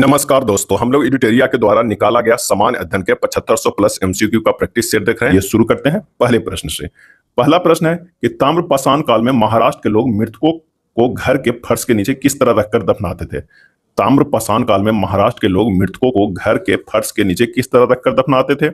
नमस्कार दोस्तों, हम लोग एडिटेरिया के द्वारा निकाला गया सामान्य अध्ययन के 7500 प्लस एमसीक्यू का प्रैक्टिस सेट देख रहे हैं। ये शुरू करते हैं पहले प्रश्न से। पहला प्रश्न है कि ताम्रपाषाण काल में महाराष्ट्र के लोग मृतकों को घर के फर्श के नीचे किस तरह रखकर दफनाते थे। ताम्रपाषाण काल में महाराष्ट्र के लोग मृतकों को घर के फर्श के नीचे किस तरह रखकर दफनाते थे,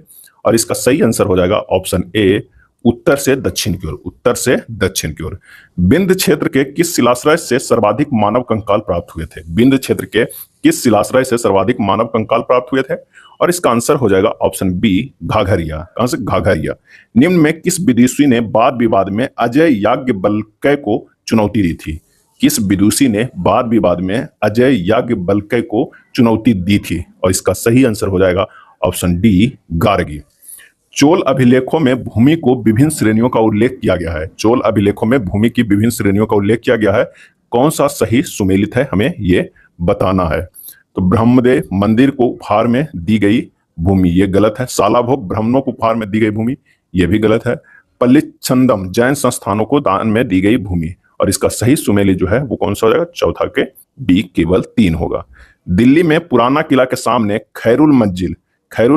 और इसका सही आंसर हो जाएगा ऑप्शन ए, उत्तर से दक्षिण की ओर। उत्तर से दक्षिण की ओर। विंध्य क्षेत्र के किस शिलाश्रय से सर्वाधिक मानव कंकाल प्राप्त हुए थे। विंध्य क्षेत्र के किस शिलाश्रय से सर्वाधिक मानव कंकाल प्राप्त हुए थे, और इसका आंसर हो जाएगा ऑप्शन बी, घाघरिया। कहां से? घाघरिया। निम्न में किस विदुषी ने वाद विवाद में अजय याज्ञवल्क्य को चुनौती दी थी। किस विदुषी ने वाद विवाद में अजय याज्ञवल्क्य को चुनौती दी थी, और इसका सही आंसर हो जाएगा ऑप्शन डी, गार्गी। चोल अभिलेखों में भूमि को विभिन्न श्रेणियों का उल्लेख किया गया है। चोल अभिलेखों में भूमि की विभिन्न श्रेणियों का उल्लेख किया गया है। कौन सा सही सुमेलित है, हमें ये बताना है। तो ब्रह्मदेव मंदिर को उपहार में दी गई भूमि, ये गलत है। सालाभोग ब्राह्मणों को उपहार में दी गई भूमि, ये भी गलत है। पल्लिच्छंदम जैन संस्थानों को दान में दी गई भूमि, और इसका सही सुमेलित जो है वो कौन सा हो जाएगा, चौथा के डी, केवल 3 होगा। दिल्ली में पुराना किला के सामने खैरुल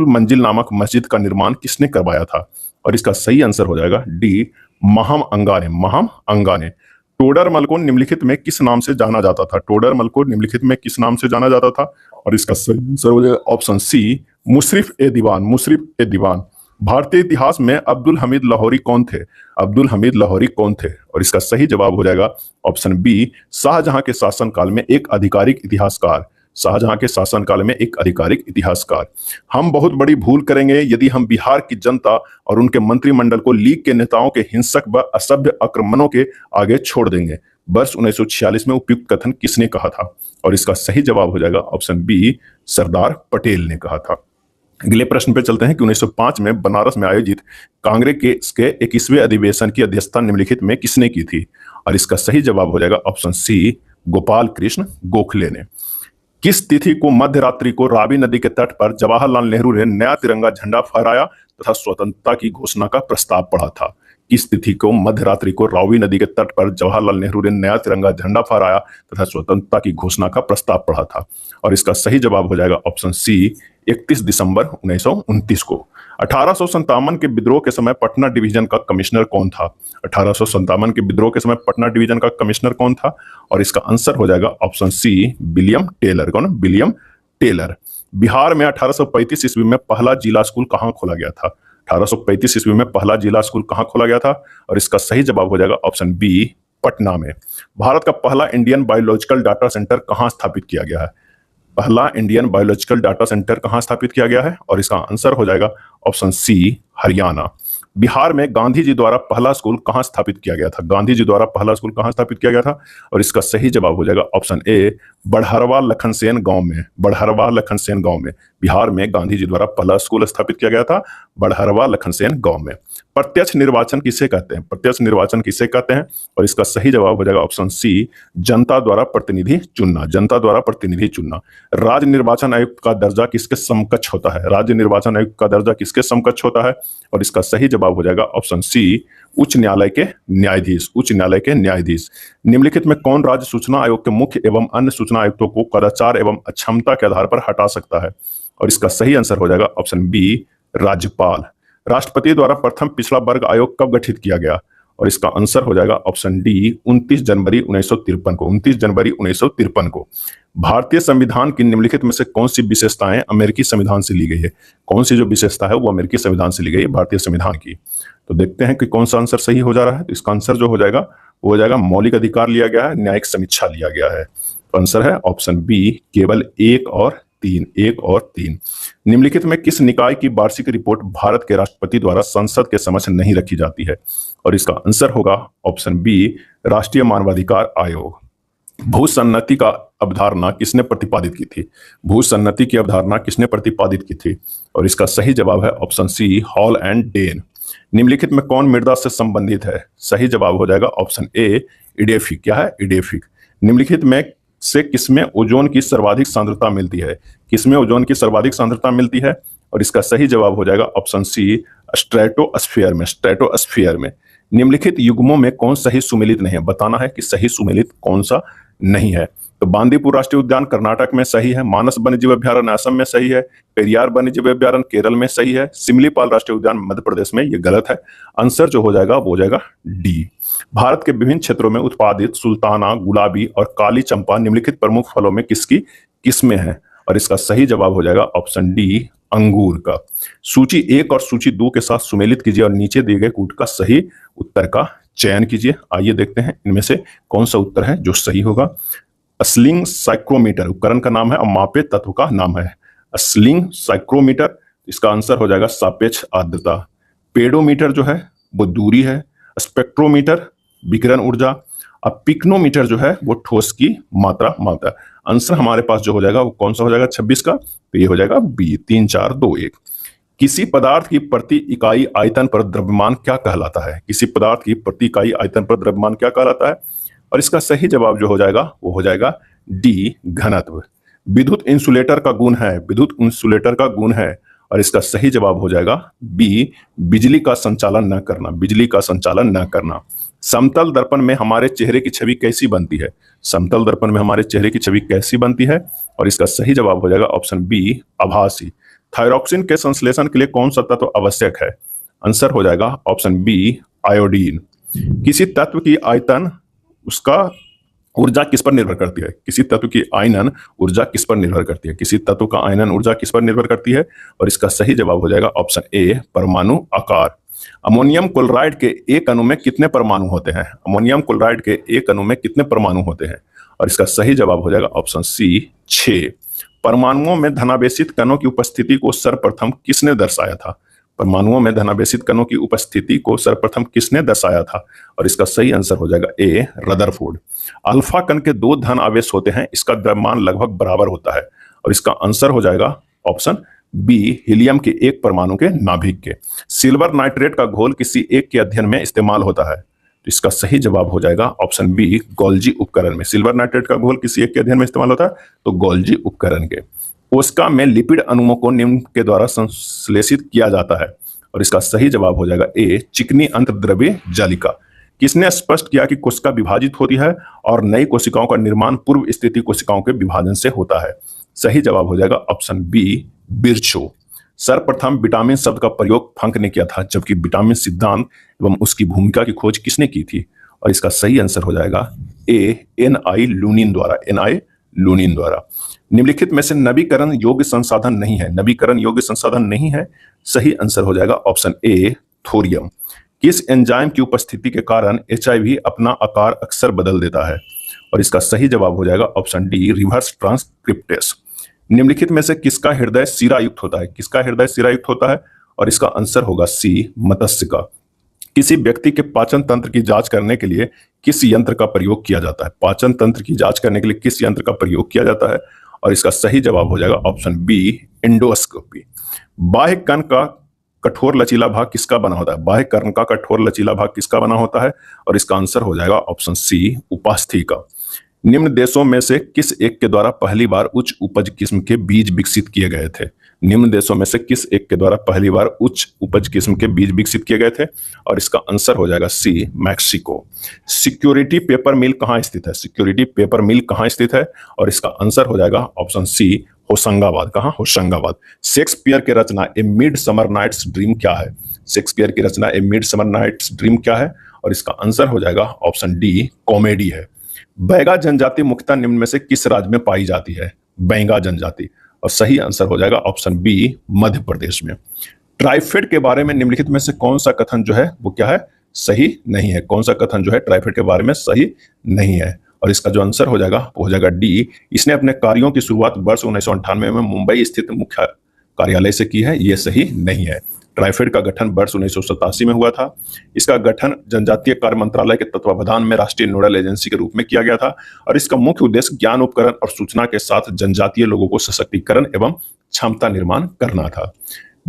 मंजिल नामक मस्जिद का निर्माण किसने करवाया था, और इसका सही आंसर हो जाएगा डी, महम अंगा ने। टोडरमल को निम्नलिखित में किस नाम से जाना जाता था। टोडरमल को निम्नलिखित में किस नाम से जाना जाता था, और इसका सही आंसर हो जाएगा ऑप्शन सी, मुशर्रिफ ए दीवान। भारतीय इतिहास में अब्दुल हमीद लाहौरी कौन थे। और इसका सही जवाब हो जाएगा ऑप्शन बी, शाहजहां के शासनकाल में एक आधिकारिक इतिहासकार। हम बहुत बड़ी भूल करेंगे यदि हम बिहार की जनता और उनके मंत्रिमंडल को लीग के नेताओं के हिंसक व असभ्य आक्रमणों के आगे छोड़ देंगे। वर्ष 1946 में उपयुक्त कथन किसने कहा था, और इसका सही जवाब हो जाएगा ऑप्शन बी, सरदार पटेल ने कहा था। अगले प्रश्न पे चलते हैं कि 1905 में बनारस में आयोजित कांग्रेस के 21वें अधिवेशन की अध्यक्षता निम्नलिखित में किसने की थी, और इसका सही जवाब हो जाएगा ऑप्शन सी, गोपाल कृष्ण गोखले ने। किस तिथि को मध्यरात्रि को रावी नदी के तट पर जवाहरलाल नेहरू ने नया तिरंगा झंडा फहराया तथा स्वतंत्रता की घोषणा का प्रस्ताव पढ़ा था। किस तिथि को मध्यरात्रि को रावी नदी के तट पर जवाहरलाल नेहरू ने नया तिरंगा झंडा फहराया तथा स्वतंत्रता की घोषणा का प्रस्ताव पढ़ा था, और इसका सही जवाब हो जाएगा ऑप्शन सी, 31 दिसंबर 1929 को। 1857 के विद्रोह के समय पटना डिवीजन का कमिश्नर कौन था। 1857 के विद्रोह के समय पटना डिवीजन का कमिश्नर कौन था, और इसका आंसर हो जाएगा ऑप्शन सी, विलियम टेलर। कौन? William Taylor. बिहार में 1835 ईस्वी में पहला जिला स्कूल कहाँ खोला गया था। 1835 ईस्वी में पहला जिला स्कूल कहाँ खोला गया था, और इसका सही जवाब हो जाएगा ऑप्शन बी, पटना में। भारत का पहला इंडियन बायोलॉजिकल डाटा सेंटर कहाँ स्थापित किया गया है। पहला इंडियन बायोलॉजिकल डाटा सेंटर कहाँ स्थापित किया गया है, और इसका आंसर हो जाएगा ऑप्शन सी, हरियाणा। बिहार में गांधी जी द्वारा पहला स्कूल कहाँ स्थापित किया गया था। गांधी जी द्वारा पहला स्कूल कहाँ स्थापित किया गया था, और इसका सही जवाब हो जाएगा ऑप्शन ए, बड़हरवा लखनसेन गांव में। बिहार में गांधी जी द्वारा पहला स्कूल स्थापित किया गया था बड़हरवा लखनसेन गांव में। प्रत्यक्ष निर्वाचन किसे कहते हैं, और इसका सही जवाब हो जाएगा ऑप्शन सी, जनता द्वारा प्रतिनिधि चुनना। राज्य निर्वाचन आयुक्त का दर्जा किसके समकक्ष होता है, और इसका सही जवाब हो जाएगा ऑप्शन सी, उच्च न्यायालय के न्यायाधीश। निम्नलिखित में कौन राज्य सूचना आयोग के मुख्य एवं अन्य सूचना आयुक्तों को कदाचार एवं अक्षमता के आधार पर हटा सकता है, और इसका सही आंसर हो जाएगा ऑप्शन बी, राज्यपाल। राष्ट्रपति द्वारा प्रथम पिछड़ा वर्ग आयोग कब गठित किया गया, और इसका आंसर हो जाएगा ऑप्शन डी, 29 जनवरी 1953 को। भारतीय संविधान की निम्नलिखित में से कौन सी विशेषताएं अमेरिकी संविधान से ली गई है। कौन सी जो विशेषता है वो अमेरिकी संविधान से ली गई है, भारतीय संविधान की। तो देखते हैं कि कौन सा आंसर सही हो जा रहा है। तो इसका आंसर जो हो जाएगा वो हो जाएगा, मौलिक अधिकार लिया गया है, न्यायिक समीक्षा लिया गया है। तो आंसर है ऑप्शन बी, केवल 1 और 3। निम्नलिखित में किस निकाय की वार्षिक रिपोर्ट भारत के राष्ट्रपति द्वारा संसद के समक्ष नहीं रखी जाती है, और इसका आंसर होगा ऑप्शन बी, राष्ट्रीय मानवाधिकार आयोग। भूसन्नति की अवधारणा किसने प्रतिपादित की थी, और इसका सही जवाब है option C, hall and den. निम्नलिखित में कौन मृदा से संबंधित है। सही जवाब हो जाएगा ऑप्शन ए, इडेफिक। क्या है? इडेफिक। निम्नलिखित में से किसमें ओजोन की सर्वाधिक सांद्रता मिलती है, और इसका सही जवाब हो जाएगा ऑप्शन सी, स्ट्रेटोस्फीयर में। निम्नलिखित युग्मों में कौन सही सुमेलित नहीं है, बताना है कि सही सुमेलित कौन सा नहीं है। तो बांदीपुर राष्ट्रीय उद्यान कर्नाटक में सही है, मानस वन्यजीव अभ्यारण्य असम में सही है, पेरियार वन्यजीव अभ्यारण्य केरल में सही है, सिमलीपाल राष्ट्रीय उद्यान मध्य प्रदेश में, ये गलत है। आंसर जो हो जाएगा वो हो जाएगा डी। भारत के विभिन्न क्षेत्रों में उत्पादित सुल्ताना, गुलाबी और काली चंपा निम्नलिखित प्रमुख फलों में किसकी किस्में हैं? और इसका सही जवाब हो जाएगा ऑप्शन डी, अंगूर का। सूची 1 और सूची 2 के साथ सुमेलित कीजिए और नीचे दिए गए कूट का सही उत्तर का चयन कीजिए। आइए देखते हैं इनमें से कौन सा उत्तर है जो सही होगा। स्लिंग साइक्रोमीटर उपकरण का नाम है और मापे तत्व का नाम है स्लिंग साइक्रोमीटर। इसका आंसर हो जाएगा सापेक्ष आर्द्रता। पेडोमीटर जो है वो दूरी है, स्पेक्ट्रोमीटर विकिरण ऊर्जा, अब पिक्नोमीटर जो है वो ठोस की मात्रा मापता है। आंसर हमारे पास जो हो जाएगा वो कौन सा हो जाएगा 26 का? तो ये हो जाएगा बी, 3 4 2 1। किसी पदार्थ की प्रति इकाई आयतन पर द्रव्यमान क्या कहलाता है? किसी पदार्थ की प्रति इकाई आयतन पर द्रव्यमान क्या कहलाता है? और इसका सही जवाब जो हो जाएगा वो हो जाएगा डी, घनत्व। विद्युत इंसुलेटर का गुण है, विद्युत इंसुलेटर का गुण है, और इसका सही जवाब हो जाएगा बी, बिजली का संचालन न करना, बिजली का संचालन न करना। समतल दर्पण में हमारे चेहरे की छवि कैसी बनती है? समतल दर्पण में हमारे चेहरे की छवि कैसी बनती है? और इसका सही जवाब हो जाएगा ऑप्शन बी, आभासी। थायरॉक्सिन के संश्लेषण के लिए कौन सा तत्व आवश्यक है? आंसर हो जाएगा ऑप्शन बी, आयोडीन। किसी तत्व की आयतन उसका ऊर्जा किस पर निर्भर करती है? किसी तत्व की आयनन ऊर्जा किस पर निर्भर करती है? किसी तत्व का आयनन ऊर्जा किस पर निर्भर करती है? और इसका सही जवाब हो जाएगा ऑप्शन ए, परमाणु आकार। अमोनियम क्लोराइड के एक अणु में कितने परमाणु होते हैं? अमोनियम क्लोराइड के एक अणु में कितने परमाणु होते हैं? और इसका सही जवाब हो जाएगा ऑप्शन सी, 6। परमाणुओं में धनावेशित कणों की उपस्थिति को सर्वप्रथम किसने दर्शाया था? परमाणुओं में धनावेशित कणों की उपस्थिति को सर्वप्रथम किसने दर्शाया था? और इसका सही आंसर हो जाएगा ए, रदरफोर्ड। अल्फा कण के 2 धन आवेश होते हैं, इसका द्रव्यमान लगभग बराबर होता है, और इसका आंसर हो जाएगा ऑप्शन बी, हीलियम के एक परमाणु के नाभिक के। सिल्वर नाइट्रेट का घोल किसी एक के अध्ययन में इस्तेमाल होता है, तो इसका सही जवाब हो जाएगा ऑप्शन बी, गोल्जी उपकरण में। सिल्वर नाइट्रेट का घोल किसी एक के अध्ययन में इस्तेमाल होता है तो गोल्जी उपकरण के। कोशिका में लिपिड अणुओं को निम्न के द्वारा संश्लेषित किया जाता है, और इसका सही जवाब हो जाएगा ए, चिकनी अंतर्द्रव्य जालिका। किसने स्पष्ट किया कि कोशिका विभाजित होती है और नई कोशिकाओं का निर्माण पूर्व स्थिति कोशिकाओं के विभाजन से होता है? सही जवाब हो जाएगा ऑप्शन बी, बिरचो। सर्वप्रथम विटामिन शब्द का प्रयोग फंक ने किया था, जबकि विटामिन सिद्धांत एवं उसकी भूमिका की खोज किसने की थी? और इसका सही आंसर हो जाएगा ए, एन.आई. लूनिन द्वारा, एन.आई. लूनिन द्वारा। निम्नलिखित में से नवीकरण योग्य संसाधन नहीं है, नवीकरण योग्य संसाधन नहीं है, सही आंसर हो जाएगा ऑप्शन ए, थोरियम। किस एंजाइम की उपस्थिति के कारण HIV अपना आकार अक्सर बदल देता है? और इसका सही जवाब हो जाएगा ऑप्शन डी, रिवर्स ट्रांसक्रिप्टेस। निम्नलिखित में से किसका हृदय शिरायुक्त होता है? किसका हृदय शिरायुक्त होता है? और इसका आंसर होगा सी, मत्स्य का। किसी व्यक्ति के पाचन तंत्र की जांच करने के लिए किस यंत्र का प्रयोग किया जाता है? पाचन तंत्र की जांच करने के लिए किस यंत्र का प्रयोग किया जाता है? और इसका सही जवाब हो जाएगा ऑप्शन बी, एंडोस्कोपी। बाह्य कर्ण का कठोर लचीला भाग किसका बना होता है? बाह्य कर्ण का कठोर लचीला भाग किसका बना होता है? और इसका आंसर हो जाएगा ऑप्शन सी, उपास्थि का। निम्न देशों में से किस एक के द्वारा पहली बार उच्च उपज किस्म के बीज विकसित किए गए थे? निम्न देशों में से किस एक के द्वारा पहली बार उच्च उपज किस्म के बीज विकसित किए गए थे? और इसका आंसर हो जाएगा सी, मैक्सिको। सिक्योरिटी पेपर मिल कहाँ स्थित है? सिक्योरिटी पेपर मिल कहाँ स्थित है? और इसका आंसर हो जाएगा ऑप्शन सी, होशंगाबाद। कहाँ? होशंगाबाद। शेक्सपियर की रचना ए मिड समर नाइट्स ड्रीम क्या है? शेक्सपियर की रचना ए मिड समर नाइट्स ड्रीम क्या है? और इसका आंसर हो जाएगा ऑप्शन डी, कॉमेडी है। बैगा जनजाति मुख्यतः निम्न में से किस राज्य में पाई जाती है? बैंगा जनजाति। और सही आंसर हो जाएगा ऑप्शन बी, मध्य प्रदेश में। ट्राइफेड के बारे में निम्नलिखित में से कौन सा कथन जो है वो क्या है? सही नहीं है। कौन सा कथन जो है ट्राइफेड के बारे में सही नहीं है? और इसका जो आंसर हो जाएगा वो हो जाएगा डी, इसने अपने कार्यों की शुरुआत वर्ष 1998 में मुंबई स्थित मुख्य कार्यालय से की है, ये सही नहीं है। ट्राइफेड का गठन वर्ष 1987 में हुआ था। इसका गठन जनजातीय कार्य मंत्रालय के तत्वावधान में राष्ट्रीय नोडल एजेंसी के रूप में किया गया था, और इसका मुख्य उद्देश्य ज्ञान उपकरण और सूचना के साथ जनजातीय लोगों को सशक्तिकरण एवं क्षमता निर्माण करना था।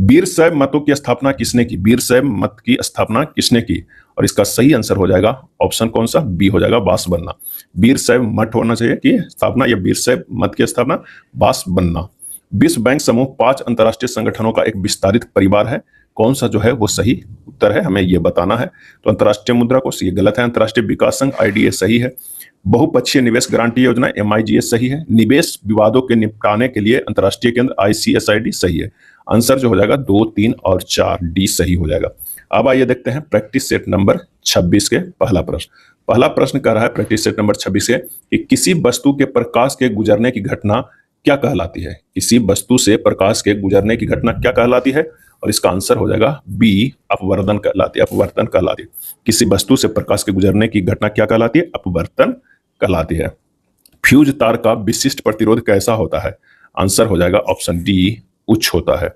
वीरशैव मतों की स्थापना किसने की? वीरशैव मत की स्थापना किसने की? और इसका सही आंसर हो जाएगा ऑप्शन कौन सा? बी हो जाएगा, बासबन्ना। वीरशैव मठ होना चाहिए कि स्थापना, या वीरशैव मत की स्थापना, बासबन्ना। विश्व बैंक समूह 5 अंतर्राष्ट्रीय संगठनों का एक विस्तारित परिवार है, कौन सा जो है वो सही उत्तर है, हमें ये बताना है। तो अंतर्राष्ट्रीय मुद्रा कोष ये गलत है, अंतर्राष्ट्रीय विकास संघ IDA सही है, बहुपक्षीय निवेश गारंटी योजना MIGS सही है, निवेश विवादों के निपटाने के लिए अंतर्राष्ट्रीय केंद्र ICSID सही है। आंसर जो हो जाएगा 2, 3 और 4 डी सही हो जाएगा। अब आइए देखते हैं प्रैक्टिस सेट नंबर 26 के पहला प्रश्न। पहला प्रश्न कर रहा है प्रैक्टिस सेट नंबर 26 के कि किसी वस्तु के प्रकाश के गुजरने की घटना क्या कहलाती है। किसी वस्तु से प्रकाश के गुजरने की घटना क्या कहलाती है, और इसका आंसर हो जाएगा बी अपवर्तन कहलाती है। अपवर्तन कहलाती है। किसी वस्तु से प्रकाश के गुजरने की घटना क्या कहलाती है, अपवर्तन कहलाती है। फ्यूज तार का विशिष्ट प्रतिरोध कैसा होता है, आंसर हो जाएगा ऑप्शन डी उच्च होता है।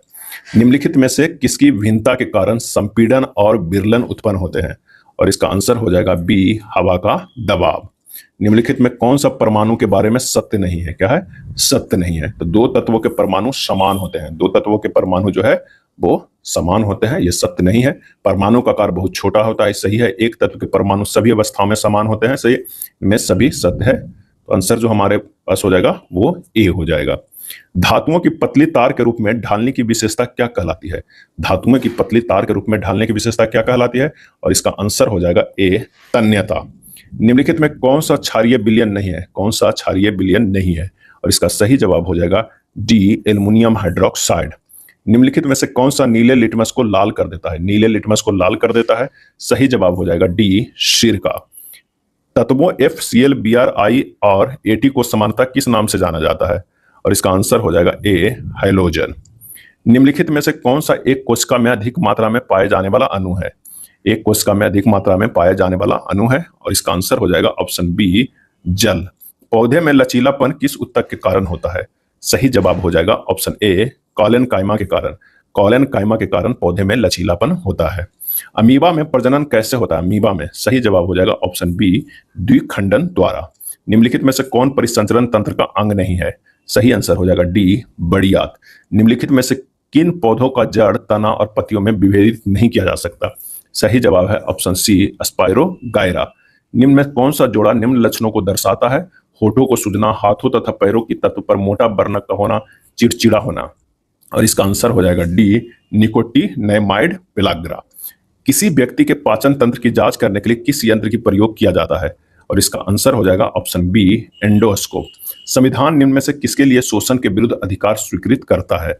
निम्नलिखित में से किसकी भिन्नता के कारण संपीड़न और विरलन उत्पन्न होते हैं, और इसका आंसर हो जाएगा बी हवा का दबाव। निम्नलिखित में कौन सा परमाणु के बारे में सत्य नहीं है, क्या है, सत्य नहीं है। तो दो तत्वों के परमाणु समान होते हैं, दो तत्वों के परमाणु जो है वो समान होते हैं, ये सत्य नहीं है। परमाणु का आकार बहुत छोटा होता है, सही है। एक तत्व के परमाणु सभी अवस्थाओं में समान होते हैं, सही में सभी सत्य है। तो आंसर जो हमारे पास हो जाएगा वो ए हो जाएगा। धातुओं की पतली तार के रूप में ढालने की विशेषता क्या कहलाती है। धातुओं की पतली तार के रूप में ढालने की विशेषता क्या कहलाती है, और इसका आंसर हो जाएगा ए तन्यता। निम्नलिखित में कौन सा क्षारीय विलयन नहीं है, कौन सा क्षारीय विलयन नहीं है, और इसका सही जवाब हो जाएगा डी एल्युमिनियम हाइड्रोक्साइड। निम्नलिखित में से कौन सा नीले लिटमस को लाल कर देता है, नीले लिटमस को लाल कर देता है, सही जवाब हो जाएगा डी सिरका। तत्वों FCl, Bri और At को समानता किस नाम से जाना जाता है, और इसका आंसर हो जाएगा ए हाइलोजन। निम्नलिखित में से कौन सा एक कोशिका में अधिक मात्रा में पाए जाने वाला अणु है, एक कोशिका में अधिक मात्रा में पाया जाने वाला अणु है, और इसका आंसर हो जाएगा ऑप्शन बी जल। पौधे में लचीलापन किस ऊतक के कारण होता है, सही जवाब हो जाएगा ऑप्शन ए कॉलन कायमा के कारण। कॉलन कायमा के कारण पौधे में लचीलापन होता है। अमीबा में प्रजनन कैसे होता है, अमीबा में, सही जवाब हो जाएगा ऑप्शन बी द्विखंडन द्वारा। निम्नलिखित में से कौन परिसंचरण तंत्र का अंग नहीं है, सही आंसर हो जाएगा डी बढ़ियात। निम्नलिखित में से किन पौधों का जड़, तना और पत्तियों में विभेदित नहीं किया जा सकता, सही जवाब है ऑप्शन सी स्पाइरोगायरा। निम्न में कौन सा जोड़ा निम्न लक्षणों को दर्शाता है, होठों को सूजना, हाथों तथा पैरों की तत्व पर मोटा वर्णक का होना, चिड़चिड़ा होना, और इसका आंसर हो जाएगा डी निकोटिनेमाइड पेलाग्रा। किसी व्यक्ति के पाचन तंत्र की जांच करने के लिए किस यंत्र की प्रयोग किया जाता है, और इसका आंसर हो जाएगा ऑप्शन बी एंडोस्कोप। संविधान निम्न में से किसके लिए शोषण के विरुद्ध अधिकार स्वीकृत करता है,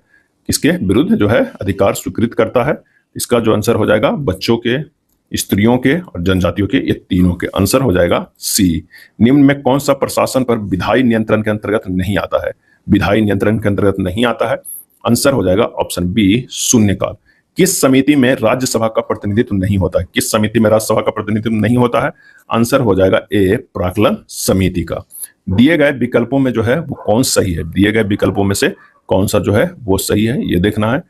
किसके विरुद्ध जो है अधिकार स्वीकृत करता है, इसका जो आंसर हो जाएगा बच्चों के, स्त्रियों के और जनजातियों के, ये तीनों के। आंसर हो जाएगा सी। निम्न में कौन सा प्रशासन पर विधायी नियंत्रण के अंतर्गत नहीं आता है, विधायी नियंत्रण के अंतर्गत नहीं आता है, आंसर हो जाएगा ऑप्शन बी शून्यकाल। किस समिति में राज्यसभा का प्रतिनिधित्व नहीं होता है, किस समिति में राज्यसभा का प्रतिनिधित्व नहीं होता है, आंसर हो जाएगा ए प्राक्कलन समिति का। दिए गए विकल्पों में जो है वो कौन सही है, दिए गए विकल्पों में से कौन सा जो है वो सही है, ये देखना है।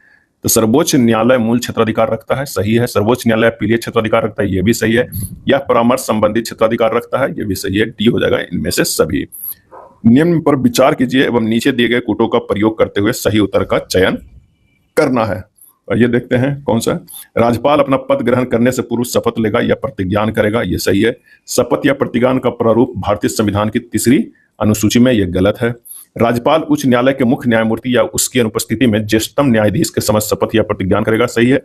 तो सर्वोच्च न्यायालय मूल क्षेत्राधिकार रखता है, सही है। सर्वोच्च न्यायालय अपीलीय क्षेत्राधिकार रखता है, ये भी सही है। यह परामर्श संबंधी क्षेत्राधिकार रखता है, ये भी सही है। डी हो जाएगा इनमें से सभी। निम्न पर विचार कीजिए एवं नीचे दिए गए कूटों का प्रयोग करते हुए सही उत्तर का चयन करना है। और ये देखते हैं कौन सा। राज्यपाल अपना पद ग्रहण करने से पूर्व शपथ लेगा या प्रतिज्ञान करेगा, ये सही है। शपथ या प्रतिज्ञान का प्रारूप भारतीय संविधान की 3री अनुसूची में, ये गलत है। राज्यपाल उच्च न्यायालय के मुख्य न्यायमूर्ति या उसकी अनुपस्थिति में ज्येष्ठतम न्यायाधीश के समक्ष शपथ या प्रतिज्ञान करेगा, सही है।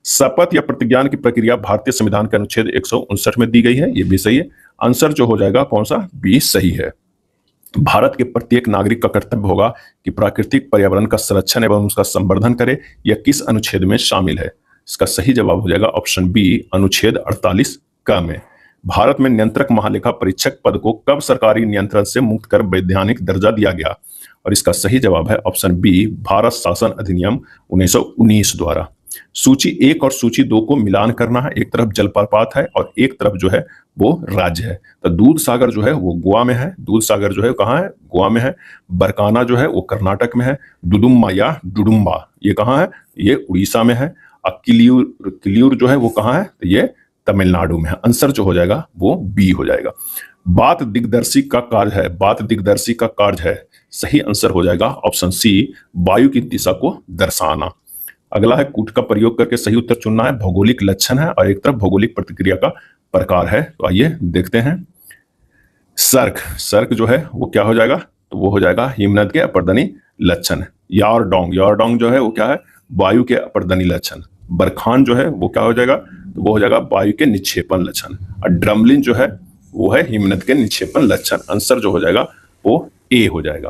शपथ या प्रतिज्ञान की प्रक्रिया भारतीय संविधान के अनुच्छेद 159 में दी गई है, ये भी सही है। आंसर जो हो जाएगा कौन सा, बी सही है। भारत के प्रत्येक नागरिक का कर्तव्य होगा कि प्राकृतिक पर्यावरण का संरक्षण एवं उसका संवर्धन करे, यह किस अनुच्छेद में शामिल है, इसका सही जवाब हो जाएगा ऑप्शन बी अनुच्छेद 48 क में। भारत में नियंत्रक महालेखा परीक्षक पद को कब सरकारी नियंत्रण से मुक्त कर वैधानिक दर्जा दिया गया, और इसका सही जवाब है ऑप्शन बी भारत शासन अधिनियम 1919 द्वारा। सूची 1 और सूची 2 को मिलान करना है, एक तरफ जलप्रपात है और एक तरफ जो है वो राज्य है। तो दूध सागर जो है वो गोवा में है, दूध सागर जो है कहाँ है, गोवा में है। बरकाना जो है वो कर्नाटक में है। डुडुम्मा या डुडुम्बा ये कहाँ है, ये उड़ीसा में है। और किलियूर जो है वो कहाँ है, तो ये तमिलनाडु में है। आंसर जो हो जाएगा वो बी हो जाएगा। बात दिग्दर्शी का कार्य है, बात दिग्दर्शी का कार्य है, सही आंसर हो जाएगा ऑप्शन सी वायु की दिशा को दर्शाना। अगला है कूट का प्रयोग करके सही उत्तर चुनना है। भौगोलिक लक्षण है और एक तरफ भौगोलिक प्रतिक्रिया का प्रकार है। तो आइए देखते हैं। सर्क, सर्क जो है वो क्या हो जाएगा, तो वो हो जाएगा हिमनद के अपर्दनी लक्षण। यारडोंग, यारडोंग जो है वो क्या है, वायु के अपर्दनी लक्षण। बरखान जो है वो क्या हो जाएगा, तो वो हो जाएगा वायु के निक्षेपण लक्षण, और ड्रमलिन जो है वो है हिमनद के निक्षेपण लक्षण। आंसर जो हो जाएगा वो ए हो जाएगा।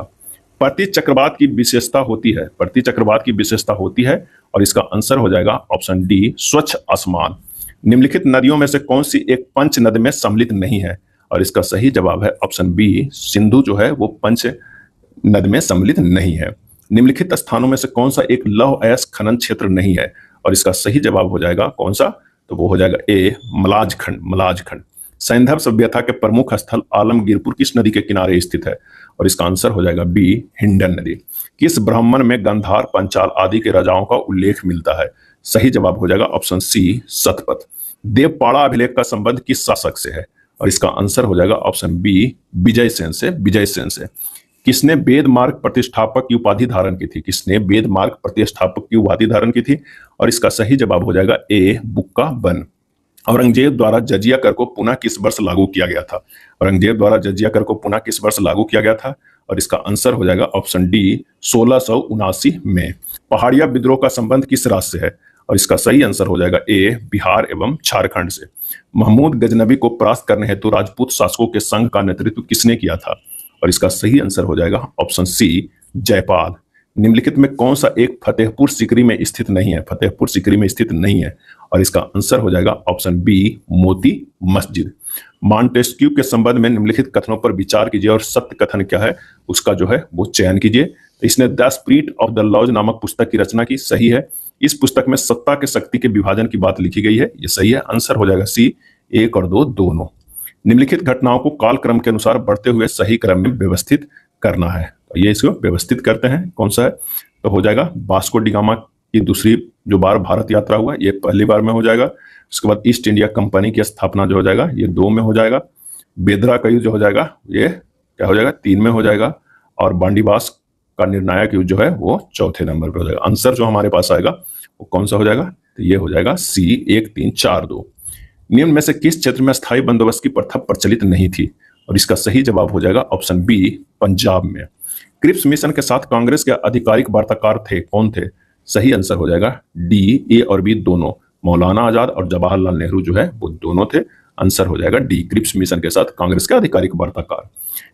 प्रति चक्रवात की विशेषता होती है, प्रति चक्रवात की विशेषता होती है, और इसका आंसर हो जाएगा ऑप्शन डी स्वच्छ आसमान। निम्नलिखित नदियों में से कौन सी एक पंच नद में सम्मिलित नहीं है, और इसका सही जवाब है ऑप्शन बी सिंधु जो है वो पंच नद में सम्मिलित नहीं है। निम्नलिखित स्थानों में से कौन सा एक लौह अयस्क खनन क्षेत्र नहीं है, और इसका सही जवाब हो जाएगा कौन सा, तो वो हो जाएगा ए मलाज खंड, मलाज खंड। सैंधव सभ्यता के प्रमुख स्थल आलमगीरपुर किस नदी के किनारे स्थित है, और इसका आंसर हो जाएगा बी हिंडन नदी। किस ब्राह्मण में गंधार, पंचाल आदि के राजाओं का उल्लेख मिलता है, सही जवाब हो जाएगा ऑप्शन सी सतपथ। देवपाड़ा अभिलेख का संबंध किस शासक से है, और इसका आंसर हो जाएगा ऑप्शन बी विजय सेन से, विजय सेन से। किसने वेद मार्ग प्रतिष्ठापक की उपाधि धारण की थी, किसने वेद मार्ग प्रतिष्ठापक की उपाधि धारण की थी, और इसका सही जवाब हो जाएगा ए बुक्का बन। औरंगजेब द्वारा जजिया कर को पुनः किस वर्ष लागू किया गया था, औरंगजेब द्वारा जजिया कर को पुनः किस वर्ष लागू किया गया था, और इसका आंसर हो जाएगा ऑप्शन डी 1679 में। पहाड़िया विद्रोह का संबंध किस राज्य से है, और इसका सही आंसर हो जाएगा ए बिहार एवं झारखंड से। महमूद गजनबी को परास्त करने हेतु राजपूत शासकों के संघ का नेतृत्व किसने किया था, और इसका सही आंसर हो जाएगा ऑप्शन सी जयपाल। निम्नलिखित में कौन सा एक फतेहपुर सीकरी में स्थित नहीं है, फतेहपुर सीकरी में स्थित नहीं है, और इसका आंसर हो जाएगा option B Moti Masjid. Montesquieu के संबंध में निम्नलिखित कथनों पर विचार कीजिए और सत्य कथन क्या है उसका जो है वो चयन कीजिए। तो इसने the spirit of the laws नामक पुस्तक की रचना की, सही है। इस पुस्तक में सत्ता के शक्ति के विभाजन की बात लिखी गई है, ये सही है। आंसर हो जाएगा सी 1 और 2 दोनों। निम्नलिखित घटनाओं को काल क्रम के अनुसार बढ़ते हुए सही क्रम में व्यवस्थित करना है, तो ये इसको व्यवस्थित करते हैं। कौन सा है, तो हो जाएगा वास्को डी गामा की दूसरी जो बार भारत यात्रा हुआ ये पहली बार में हो जाएगा। उसके बाद ईस्ट इंडिया कंपनी की स्थापना जो हो जाएगा ये 2 में हो जाएगा। बेदरा का युद्ध जो हो जाएगा ये क्या हो जाएगा 3 में हो जाएगा। और बांडीवास का निर्णायक युद्ध जो है वो 4थे नंबर पर हो जाएगा। आंसर जो हमारे पास आएगा वो कौन सा हो जाएगा, तो ये हो जाएगा सी 1 3 4 2। निम्न में से किस क्षेत्र में स्थायी बंदोबस्त की प्रथा प्रचलित नहीं थी, और इसका सही जवाब हो जाएगा ऑप्शन बी पंजाब में। क्रिप्स मिशन के साथ कांग्रेस के आधिकारिक वार्ताकार थे, कौन थे, सही आंसर हो जाएगा डी ए और बी दोनों। मौलाना आजाद और जवाहरलाल नेहरू जो है वो दोनों थे। आंसर हो जाएगा डी क्रिप्स मिशन के साथ कांग्रेस के आधिकारिक वार्ताकार।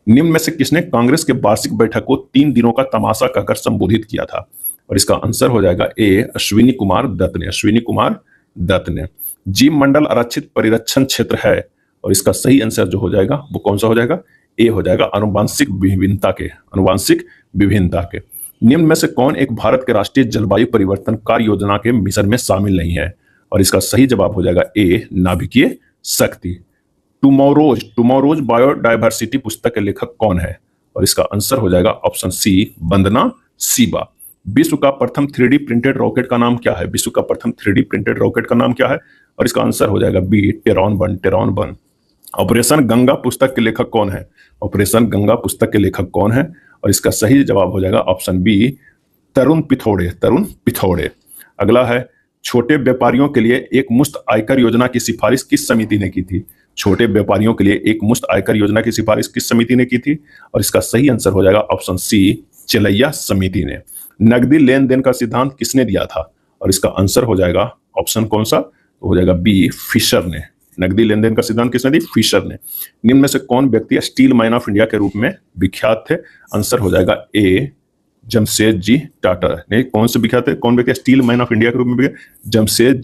निम्न में से किसने कांग्रेस के वार्षिक बैठक को 3 दिनों का तमाशा कहकर संबोधित किया था, और इसका आंसर हो जाएगा ए अश्विनी कुमार दत्त ने, अश्विनी कुमार दत्त ने। जीव मंडल आरक्षित परिरक्षण क्षेत्र है, और इसका सही आंसर जो हो जाएगा वो कौन सा हो जाएगा, ए हो जाएगा आनुवांशिक विभिन्नता के, आनुवांशिक विभिन्नता के। निम्न में से कौन एक भारत के राष्ट्रीय जलवायु परिवर्तन कार्य योजना के मिशन में शामिल नहीं है, और इसका सही जवाब हो जाएगा ए नाभिकीय शक्ति। टुमारोज बायोडायवर्सिटी पुस्तक के लेखक कौन है, और इसका आंसर हो जाएगा ऑप्शन सी वंदना शिवा। विश्व का प्रथम 3D प्रिंटेड रॉकेट का नाम क्या है, विश्व का प्रथम 3D प्रिंटेड रॉकेट का नाम क्या है, और इसका आंसर हो जाएगा बी टेरॉन 1। ऑपरेशन गंगा पुस्तक के लेखक कौन है, ऑपरेशन गंगा पुस्तक के लेखक कौन है, और इसका सही जवाब हो जाएगा ऑप्शन बी तरुण पिथौड़े। अगला है छोटे व्यापारियों के लिए एक मुफ्त आयकर योजना की सिफारिश किस समिति ने की थी, छोटे व्यापारियों के लिए एक मुफ्त आयकर योजना की सिफारिश किस समिति ने की थी, और इसका सही आंसर हो जाएगा ऑप्शन सी चलैया समिति ने। नकदी लेन देन का सिद्धांत किसने दिया था, और इसका आंसर हो जाएगा ऑप्शन कौन सा, तो हो जाएगा बी फिशर ने। नकदी लेन देन का सिद्धांत किसने दी, फिशर ने। निम्न में से कौन व्यक्ति स्टील मैन ऑफ इंडिया के रूप में विख्यात थे, आंसर हो जाएगा ए जमशेदजी टाटा। नहीं, कौन से विख्यात थे, कौन व्यक्ति स्टील मैन ऑफ इंडिया के रूप में विख्यात, जमशेद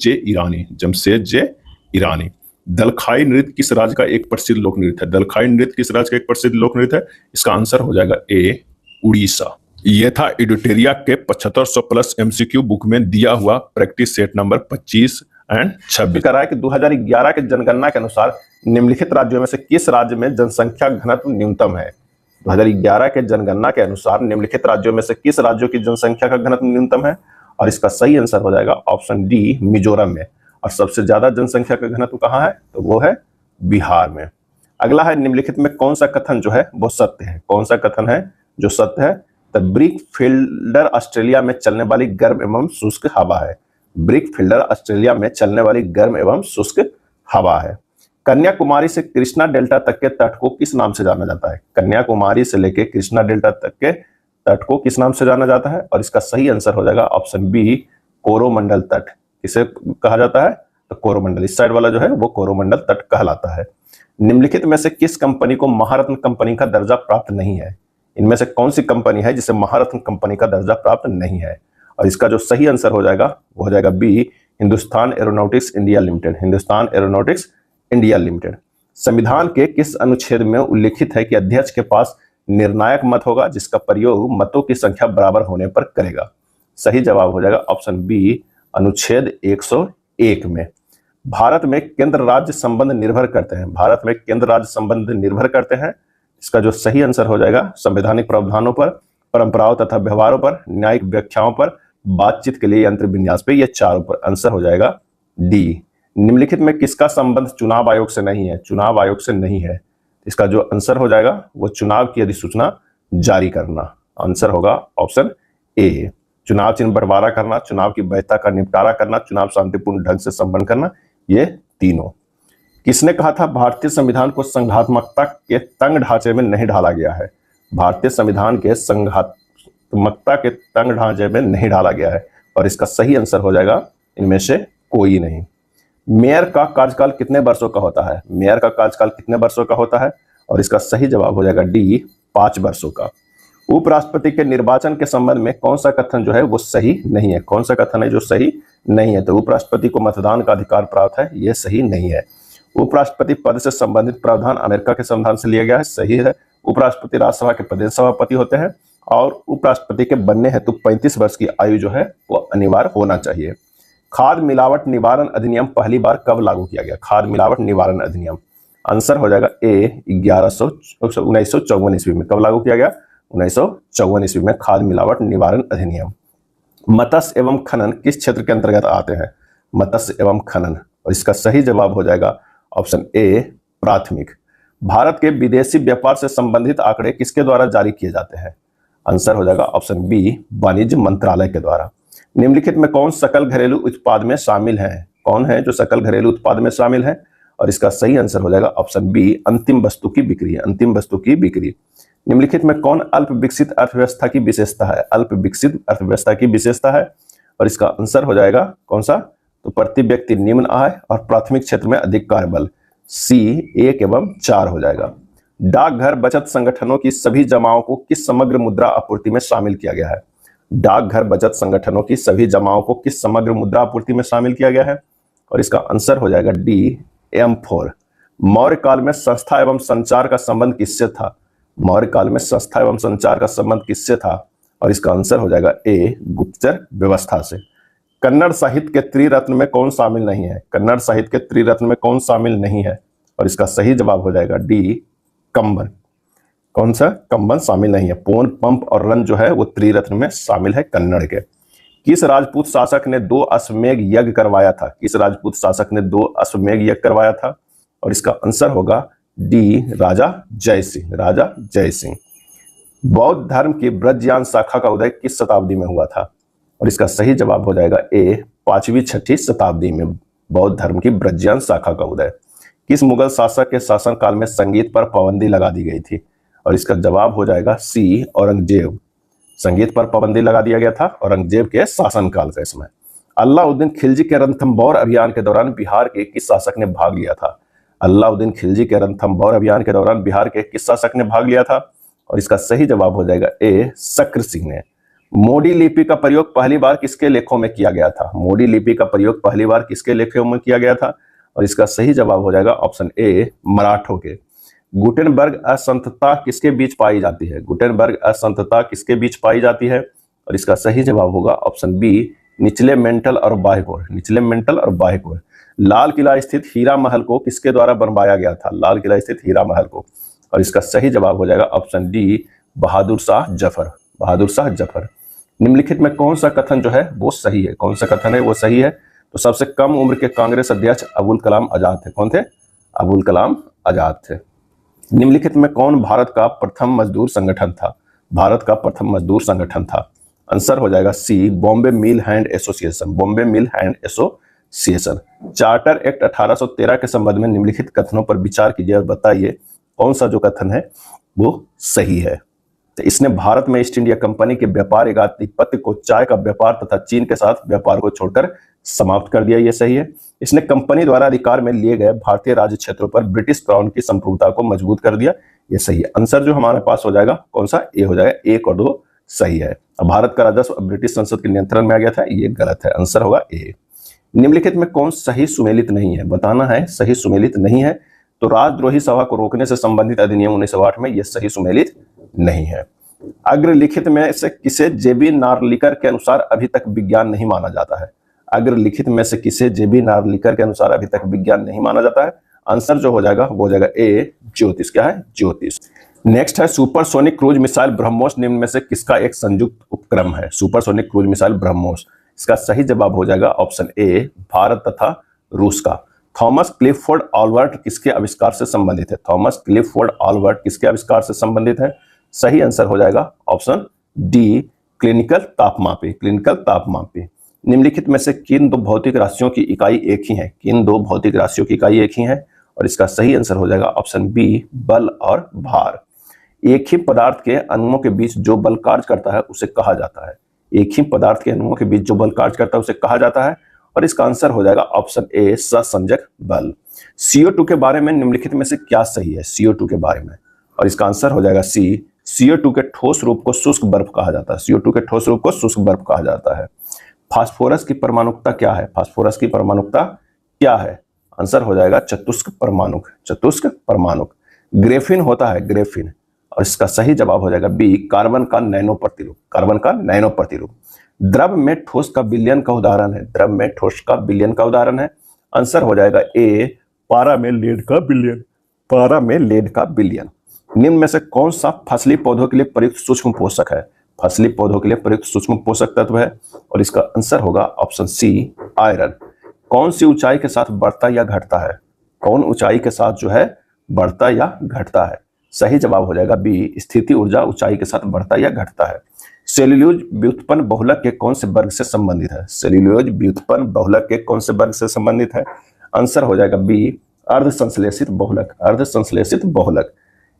जे ईरानी। दलखाई नृत्य किस राज्य का एक प्रसिद्ध लोक नृत्य है, दलखाई नृत्य किस राज्य का एक प्रसिद्ध लोक नृत्य है, इसका आंसर हो जाएगा ए उड़ीसा। यह था एडुटेरिया के 7500 प्लस एमसीक्यू बुक में दिया हुआ प्रैक्टिस सेट नंबर 25 एंड 26। कह रहा है कि 2011 के जनगणना के अनुसार निम्नलिखित राज्यों में से किस राज्य में जनसंख्या घनत्व न्यूनतम है, 2011 के जनगणना के अनुसार निम्नलिखित राज्यों में से किस राज्यों की जनसंख्या का घनत्व न्यूनतम है, और इसका सही आंसर हो जाएगा ऑप्शन डी मिजोरम में। और सबसे ज्यादा जनसंख्या का घनत्व कहाँ है, तो वो है बिहार में। अगला है निम्नलिखित में कौन सा कथन जो है वो सत्य है, कौन सा कथन है जो सत्य है, तो ब्रिक फील्डर ऑस्ट्रेलिया में चलने वाली गर्म एवं शुष्क हवा है, ब्रिक फील्डर ऑस्ट्रेलिया में चलने वाली गर्म एवं शुष्क हवा है। कन्याकुमारी से कृष्णा डेल्टा तक के तट को किस नाम से जाना जाता है, कन्याकुमारी से लेकर कृष्णा डेल्टा तक के तट को किस नाम से जाना जाता है, और इसका सही आंसर हो जाएगा ऑप्शन बी कोरोमंडल तट। किसे कहा जाता है? तो कोरोमंडल, इस साइड वाला जो है वो कोरोमंडल तट कहलाता है। निम्नलिखित में से किस कंपनी को महारत्न कंपनी का दर्जा प्राप्त नहीं है? इनमें से कौन सी कंपनी है जिसे महारत्न कंपनी का दर्जा प्राप्त नहीं है? और इसका जो सही आंसर हो जाएगा वो हो जाएगा B, Hindustan aeronautics India limited. Hindustan aeronautics India limited. संविधान के किस अनुच्छेद में उल्लिखित है कि अध्यक्ष के पास निर्णायक मत होगा जिसका प्रयोग मतों की संख्या बराबर होने पर करेगा? सही जवाब हो जाएगा ऑप्शन बी, अनुच्छेद 101 में। भारत में केंद्र राज्य संबंध निर्भर करते हैं। भारत में केंद्र राज्य संबंध निर्भर करते हैं। इसका जो सही आंसर हो जाएगा संवैधानिक प्रावधानों पर, परंपराओं तथा व्यवहारों पर, न्यायिक व्याख्याओं पर, बातचीत के लिए यंत्र विन्यास पे, ये चारों पर। आंसर हो जाएगा डी। निम्नलिखित में किसका संबंध चुनाव आयोग से नहीं है? चुनाव आयोग से नहीं है। इसका जो आंसर हो जाएगा वो चुनाव की अधिसूचना जारी करना। आंसर होगा ऑप्शन ए, चुनाव चिन्ह बंटवारा करना, चुनाव की वैधता का निपटारा करना, चुनाव शांतिपूर्ण ढंग से संपन्न करना, ये तीनों। किसने कहा था भारतीय संविधान को संघात्मकता के तंग ढांचे में नहीं ढाला गया है? भारतीय संविधान के संघात्मकता के तंग ढांचे में नहीं ढाला गया है, और इसका सही आंसर हो जाएगा इनमें से कोई नहीं। मेयर का कार्यकाल कितने वर्षों का होता है? मेयर का कार्यकाल कितने वर्षों का होता है? और इसका सही जवाब हो जाएगा डी, 5 वर्षों का। उपराष्ट्रपति के निर्वाचन के संबंध में कौन सा कथन जो है वो सही नहीं है? कौन सा कथन है जो सही नहीं है? तो उपराष्ट्रपति को मतदान का अधिकार प्राप्त है, यह सही नहीं है। उपराष्ट्रपति पद से संबंधित प्रावधान अमेरिका के संविधान से लिया गया है, सही है। उपराष्ट्रपति राज्यसभा के प्रदेश सभापति होते हैं, और उपराष्ट्रपति के बनने हेतु 35 वर्ष की आयु जो है वो अनिवार्य होना चाहिए। खाद्य मिलावट निवारण अधिनियम पहली बार कब लागू किया गया? खाद्य मिलावट निवारण अधिनियम, आंसर हो जाएगा ए, 1954 ईस्वी में। कब लागू किया गया? 1954 ईस्वी में खाद्य मिलावट निवारण अधिनियम। मत्स्य एवं खनन किस क्षेत्र के अंतर्गत आते हैं? मत्स्य एवं खनन, और इसका सही जवाब हो जाएगा ऑप्शन ए, प्राथमिक। भारत के विदेशी व्यापार से संबंधित आंकड़े किसके द्वारा जारी किए जाते हैं? आंसर हो जाएगा ऑप्शन बी, वाणिज्य मंत्रालय के द्वारा। निम्नलिखित में कौन सकल घरेलू उत्पाद में शामिल है? कौन है जो सकल घरेलू उत्पाद में शामिल है? और इसका सही आंसर हो जाएगा ऑप्शन बी, अंतिम वस्तु की बिक्री। अंतिम वस्तु की बिक्री। निम्नलिखित में कौन अल्प विकसित अर्थव्यवस्था की विशेषता है? अल्प विकसित अर्थव्यवस्था की विशेषता है, और इसका आंसर हो जाएगा कौन सा? तो प्रति व्यक्ति निम्न आय और प्राथमिक क्षेत्र में अधिक कार्यबल, सी, 1 एवं 4 हो जाएगा। डाकघर बचत संगठनों की सभी जमाओं को किस समग्र मुद्रा आपूर्ति में शामिल किया गया है? डाकघर बचत संगठनों की सभी जमाओं को किस समग्र मुद्रा आपूर्ति में शामिल किया गया है? और इसका आंसर हो जाएगा डी, M4। मौर्य काल में संस्था एवं संचार का संबंध किससे था? मौर्य काल में संस्था एवं संचार का संबंध किससे था? और इसका आंसर हो जाएगा ए, गुप्तचर व्यवस्था से। कन्नड़ साहित्य के त्रिरत्न में कौन शामिल नहीं है? कन्नड़ साहित्य के त्रिरत्न में कौन शामिल नहीं है? और इसका सही जवाब हो जाएगा डी, कंबन। कौन सा? कंबन शामिल नहीं है। पोन, पंप और रन जो है वो त्रिरत्न में शामिल है कन्नड़ के। किस राजपूत शासक ने 2 अश्वमेध यज्ञ करवाया था? किस राजपूत शासक ने 2 अश्वमेध यज्ञ करवाया था? और इसका आंसर होगा डी, राजा जय सिंह। राजा जय सिंह। बौद्ध धर्म की ब्रजयान शाखा का उदय किस शताब्दी में हुआ था? और इसका सही जवाब हो जाएगा ए, 5वीं-6वीं शताब्दी में बौद्ध धर्म की ब्रजयान शाखा का उदय। किस मुगल शासक के शासनकाल में संगीत पर पाबंदी लगा दी गई थी? और इसका जवाब हो जाएगा सी, औरंगजेब। संगीत पर पाबंदी लगा दिया गया था औरंगजेब के शासनकाल के समय। अलाउद्दीन खिलजी के रणथंभौर अभियान के दौरान बिहार के किस शासक ने भाग लिया था? अलाउद्दीन खिलजी के रणथंभौर अभियान के दौरान बिहार के किस शासक ने भाग लिया था? और इसका सही जवाब हो जाएगा ए, शक्र सिंह ने। मोडी लिपि का प्रयोग पहली बार किसके लेखों में किया गया था? मोडी लिपि का प्रयोग पहली बार किसके लेखों में किया गया था? और इसका सही जवाब हो जाएगा ऑप्शन ए, मराठों के। गुटेनबर्ग असंतता किसके बीच पाई जाती है? गुटेनबर्ग असंतता किसके बीच पाई जाती है? और इसका सही जवाब होगा ऑप्शन बी, निचले मेंटल और बाह्य कोर। निचले मेंटल और बाह्य कोर। लाल किला स्थित हीरा महल को किसके द्वारा बनवाया गया था? लाल किला स्थित हीरा महल को। और इसका सही जवाब हो जाएगा ऑप्शन डी, बहादुर शाह जफर। बहादुर शाह जफर। निम्नलिखित में कौन सा कथन जो है वो सही है? कौन सा कथन है वो सही है? तो सबसे कम उम्र के कांग्रेस अध्यक्ष अबुल कलाम आजाद थे। कौन थे? अबुल कलाम आजाद थे। निम्नलिखित में कौन भारत का प्रथम मजदूर संगठन था? भारत का प्रथम मजदूर संगठन था। आंसर हो जाएगा सी, बॉम्बे मिल हैंड एसोसिएशन। बॉम्बे मिल हैंड एसोसिएशन। चार्टर एक्ट 1813 के संबंध में निम्नलिखित कथनों पर विचार कीजिए और बताइए कौन सा जो कथन है वो सही है। तो इसने भारत में ईस्ट इंडिया कंपनी के व्यापार आधिपत्य को चाय का व्यापार तथा चीन के साथ व्यापार को छोड़कर समाप्त कर दिया, ये सही है। इसने कंपनी द्वारा अधिकार में लिए गए भारतीय राज्य क्षेत्रों पर ब्रिटिश क्राउन की संप्रभुता को मजबूत कर दिया, ये सही है। आंसर जो हमारे पास हो जाएगा कौन सा, ए हो जाएगा। 1 और 2 सही है। अब भारत का राजस्व ब्रिटिश संसद के नियंत्रण में आ गया था, ये गलत है, आंसर होगा ए। निम्नलिखित में कौन सही सुमेलित नहीं है, बताना है सही सुमेलित नहीं है। तो राजद्रोही सभा को रोकने से संबंधित अधिनियम 1908 में यह सही सुमेलित नहीं है। अग्रलिखित में से किसे जेबी नार्लिकर के अनुसार अभी तक विज्ञान नहीं माना जाता है? अग्रलिखित में से किसे जेबी नार्लिकर के अनुसार अभी तक विज्ञान नहीं माना जाता है? आंसर जो हो जाएगा वो हो जाएगा ए, ज्योतिष। क्या है? ज्योतिष। नेक्स्ट है सुपरसोनिक क्रूज मिसाइल ब्रह्मोस निम्न में से किसका एक संयुक्त उपक्रम है? सुपरसोनिक क्रूज मिसाइल ब्रह्मोस, इसका सही जवाब हो जाएगा ऑप्शन ए, भारत तथा रूस का। थॉमस क्लिफोर्ड ऑलबर्ट किसके आविष्कार से संबंधित है? थॉमस क्लिफोर्ड ऑलबर्ट किसके आविष्कार से संबंधित है? सही आंसर हो जाएगा ऑप्शन डी, क्लिनिकल तापमापी। क्लिनिकल तापमापी। निम्नलिखित में से किन दो भौतिक राशियों की इकाई एक ही है? किन दो भौतिक राशियों की इकाई एक ही है? और इसका सही आंसर हो जाएगा ऑप्शन बी, बल और भार। एक ही पदार्थ के अणुओं के बीच जो बल कार्य करता है उसे कहा जाता है। एक ही पदार्थ के अणुओं के बीच जो बल कार्य करता है उसे कहा जाता है, और इसका आंसर हो जाएगा ऑप्शन ए, सहसंजक बल। CO2 के बारे में निम्नलिखित में से क्या सही है? CO2 के बारे में, और इसका आंसर हो जाएगा सी, CO2 के ठोस रूप को शुष्क बर्फ कहा जाता है। CO2 के ठोस रूप को शुष्क बर्फ कहा जाता है। फास्फोरस की परमाणुकता क्या है? फास्फोरस की परमाणुकता क्या है? आंसर हो जाएगा चतुष्क परमाणुक। चतुष्क परमाणुक। ग्रेफिन होता है, ग्रेफिन, और इसका सही जवाब हो जाएगा बी, कार्बन का नैनो प्रतिरूप। कार्बन का नैनो प्रतिरूप। द्रव में ठोस का विलयन का उदाहरण है। द्रव में ठोस का विलयन का उदाहरण है। आंसर हो जाएगा ए, पारा में लेड का विलयन। पारा में लेड का विलयन। निम्न में से कौन सा फसली पौधों के लिए प्रयुक्त सूक्ष्म पोषक है? फसली पौधों के लिए प्रयुक्त सूक्ष्म पोषक तत्व है, और इसका आंसर होगा ऑप्शन सी, आयरन। कौन सी ऊंचाई के साथ बढ़ता या घटता है? कौन ऊंचाई के साथ जो है बढ़ता या घटता है? सही जवाब हो जाएगा बी, स्थिति ऊर्जा ऊंचाई के साथ बढ़ता या घटता है। सेल्यूलोज व्युत्पन्न बहुलक के कौन से वर्ग से संबंधित है? सेल्यूलोज व्युत्पन्न बहुलक के कौन से वर्ग से संबंधित है? आंसर हो जाएगा बी, अर्धसंश्लेषित बहुलक। अर्धसंश्लेषित बहुलक।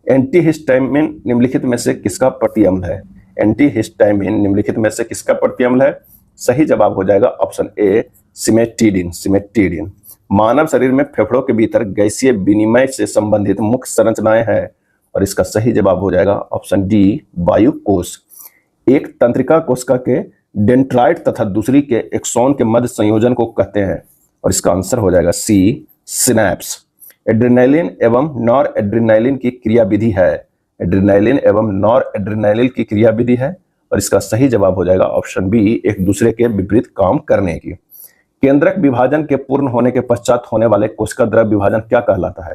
एंटीहिस्टामिन निम्नलिखित में से किसका प्रतिअम्ल है? एंटीहिस्टामिन निम्नलिखित में से किसका प्रतिअम्ल है? सही जवाब हो जाएगा ऑप्शन ए, सिमेटिडिन। सिमेटिडिन। मानव शरीर में फेफड़ों के भीतर गैसीय विनिमय से संबंधित मुख्य संरचनाएं हैं, और इसका सही जवाब हो जाएगा ऑप्शन डी, वायु कोश। एक तंत्रिका कोशिका के डेंड्राइट तथा दूसरी के एक्सोन के मध्य संयोजन को कहते हैं, और इसका आंसर हो जाएगा सी, सिनैप्स। एड्रेनालिन एवं नॉर एड्रेनालिन की क्रियाविधि है। एड्रेनालिन एवं नॉर एड्रेनालिन की क्रियाविधि है, और इसका सही जवाब हो जाएगा ऑप्शन बी, एक दूसरे के विपरीत काम करने की। केंद्रक विभाजन के पूर्ण होने के पश्चात होने वाले कोशिका द्रव विभाजन क्या कहलाता है?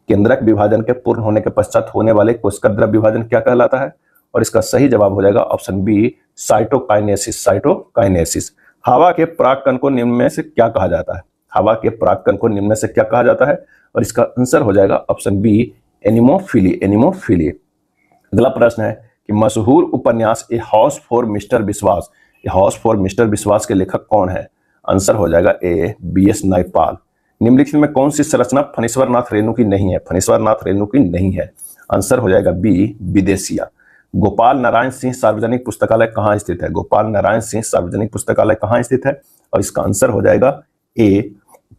केंद्रक विभाजन के पूर्ण होने के पश्चात होने वाले कोशिका द्रव विभाजन क्या कहलाता है? और इसका सही जवाब हो जाएगा ऑप्शन बी, साइटोकाइनेसिस। साइटोकाइनेसिस। हवा के परागकण को निम्न में से क्या कहा जाता है? हवा के परागकण को निम्न में से क्या कहा जाता है? और इसका आंसर हो जाएगा ऑप्शन बी, एनिमोफिली। एनिमोफिली। अगला प्रश्न है कि मशहूर उपन्यास ए हाउस फॉर मिस्टर विश्वास, ए हाउस फॉर मिस्टर विश्वास के लेखक कौन है? आंसर हो जाएगा ए, BS नायपाल। निम्नलिखित में कौन सी संरचना फणीश्वर नाथ रेणु की नहीं है? फणीश्वर नाथ रेणु की नहीं है। आंसर हो जाएगा बी, विदेशिया। गोपाल नारायण सिंह सार्वजनिक पुस्तकालय कहाँ स्थित है? गोपाल नारायण सिंह सार्वजनिक पुस्तकालय कहाँ स्थित है? और इसका आंसर हो जाएगा ए,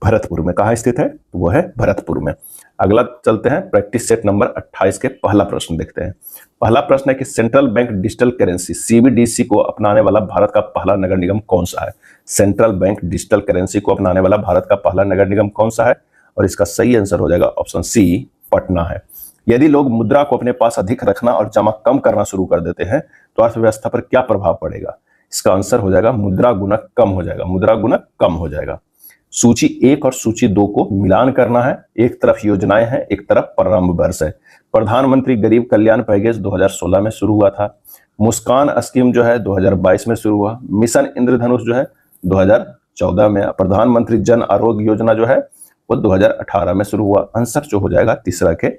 भरतपुर में। कहाँ स्थित है? वो है भरतपुर में। अगला चलते हैं प्रैक्टिस सेट नंबर 28 के पहला प्रश्न देखते हैं। पहला प्रश्न है कि central bank digital currency CBDC को अपनाने वाला भारत का पहला नगर निगम कौन सा है? सेंट्रल बैंक डिजिटल करेंसी को अपनाने वाला भारत का पहला नगर निगम कौन सा है? और इसका सही आंसर हो जाएगा ऑप्शन सी, पटना है। यदि लोग मुद्रा को अपने पास अधिक रखना और जमा कम करना शुरू कर देते हैं तो अर्थव्यवस्था पर क्या प्रभाव पड़ेगा? इसका आंसर हो जाएगा मुद्रा गुणक कम हो जाएगा। मुद्रा गुणक कम हो जाएगा। सूची 1 और सूची 2 को मिलान करना है। एक तरफ योजनाएं हैं, एक तरफ प्रारंभ वर्ष है। प्रधानमंत्री गरीब कल्याण पैकेज 2016 में शुरू हुआ था। मुस्कान स्कीम जो है 2022 में शुरू हुआ। मिशन इंद्रधनुष जो है 2014 में। प्रधानमंत्री जन आरोग्य योजना जो है वो 2018 में शुरू हुआ। आंसर जो हो जाएगा तीसरा के